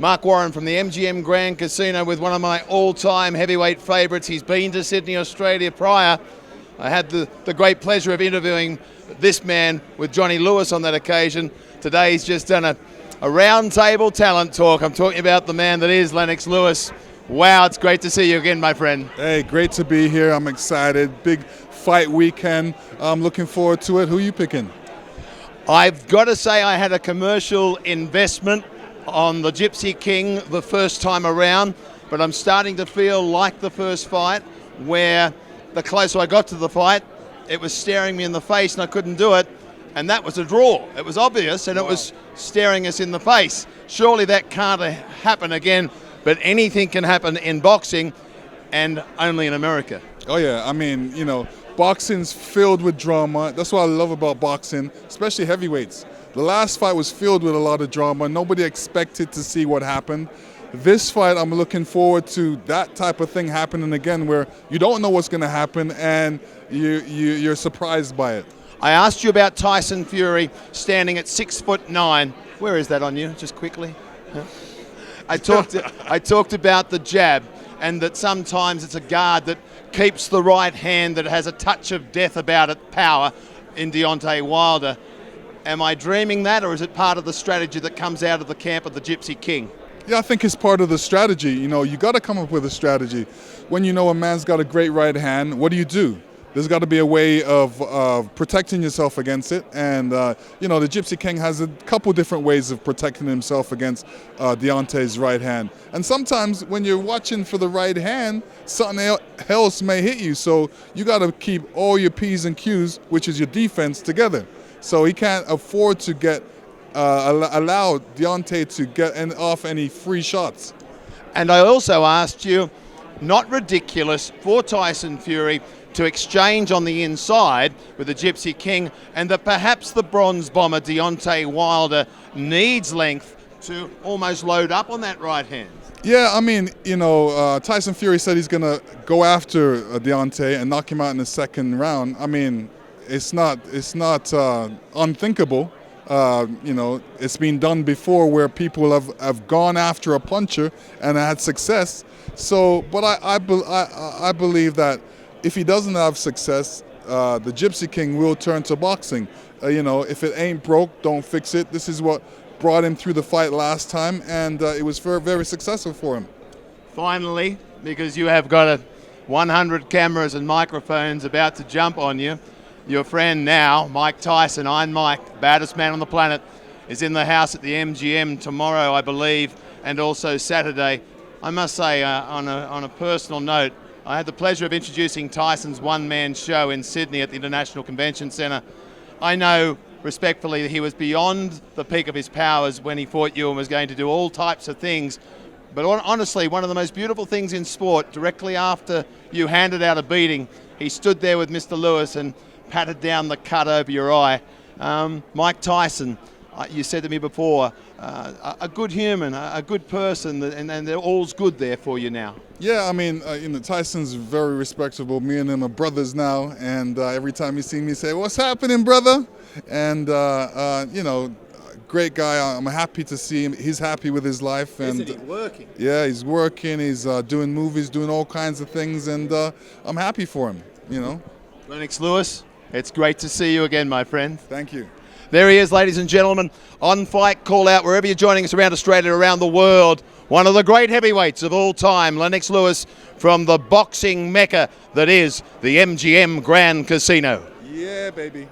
Mark Warren from the MGM Grand Casino with one of my all-time heavyweight favourites. He's been to Sydney, Australia prior. I had the great pleasure of interviewing this man with Johnny Lewis on that occasion. Today he's just done a round-table talent talk. I'm talking about the man that is Lennox Lewis. Wow, it's great to see you again, my friend. Hey, great to be here. I'm excited. Big fight weekend. I'm looking forward to it. Who are you picking? I've got to say I had a commercial investment on the Gypsy King the first time around, but I'm starting to feel like the first fight, where the closer I got to the fight, it was staring me in the face and I couldn't do it, and that was a draw. It was obvious, and It was staring us in the face. Surely that can't happen again, but anything can happen in boxing, and only in America. Oh yeah, I mean, you know, boxing's filled with drama. That's what I love about boxing, especially heavyweights. The last fight was filled with a lot of drama. Nobody expected to see what happened. This fight, I'm looking forward to that type of thing happening again, where you don't know what's going to happen and you're surprised by it. I asked you about Tyson Fury standing at 6'9". Where is that on you? Just quickly. I talked about the jab, and that sometimes it's a guard that keeps the right hand that has a touch of death about it, power, in Deontay Wilder. Am I dreaming that, or is it part of the strategy that comes out of the camp of the Gypsy King? Yeah, I think it's part of the strategy. You know, you got to come up with a strategy. When you know a man's got a great right hand, what do? There's got to be a way of protecting yourself against it. And, you know, the Gypsy King has a couple different ways of protecting himself against Deontay's right hand. And sometimes when you're watching for the right hand, something else may hit you. So you got to keep all your P's and Q's, which is your defense, together. So he can't afford to allow Deontay to get off any free shots. And I also asked you, not ridiculous for Tyson Fury to exchange on the inside with the Gypsy King, and that perhaps the bronze bomber Deontay Wilder needs length to almost load up on that right hand. Yeah, I mean, you know, Tyson Fury said he's going to go after Deontay and knock him out in the second round. I mean, it's not unthinkable. You know, it's been done before where people have gone after a puncher and had success. So, but I believe that if he doesn't have success, the Gypsy King will turn to boxing. You know, if it ain't broke, don't fix it. This is what brought him through the fight last time, and it was very, very successful for him. Finally, because you have got 100 cameras and microphones about to jump on you, your friend now, Mike Tyson, Iron Mike, baddest man on the planet, is in the house at the MGM tomorrow, I believe, and also Saturday. I must say, on a personal note, I had the pleasure of introducing Tyson's one-man show in Sydney at the International Convention Centre. I know, respectfully, that he was beyond the peak of his powers when he fought you and was going to do all types of things. But honestly, one of the most beautiful things in sport, directly after you handed out a beating, he stood there with Mr. Lewis and patted down the cut over your eye. Mike Tyson, you said to me before, a good human, a good person, and all's good there for you now. Yeah, I mean, you know, Tyson's very respectable. Me and him are brothers now, and every time he sees me, he say, "What's happening, brother?" And you know, great guy. I'm happy to see him. He's happy with his life, and isn't he working? Yeah, he's working. He's doing movies, doing all kinds of things, and I'm happy for him. You know, Lennox Lewis, it's great to see you again, my friend. Thank you. There he is, ladies and gentlemen, on Fight Call Out, wherever you're joining us around Australia, around the world. One of the great heavyweights of all time, Lennox Lewis, from the boxing mecca that is the MGM Grand Casino. Yeah, baby.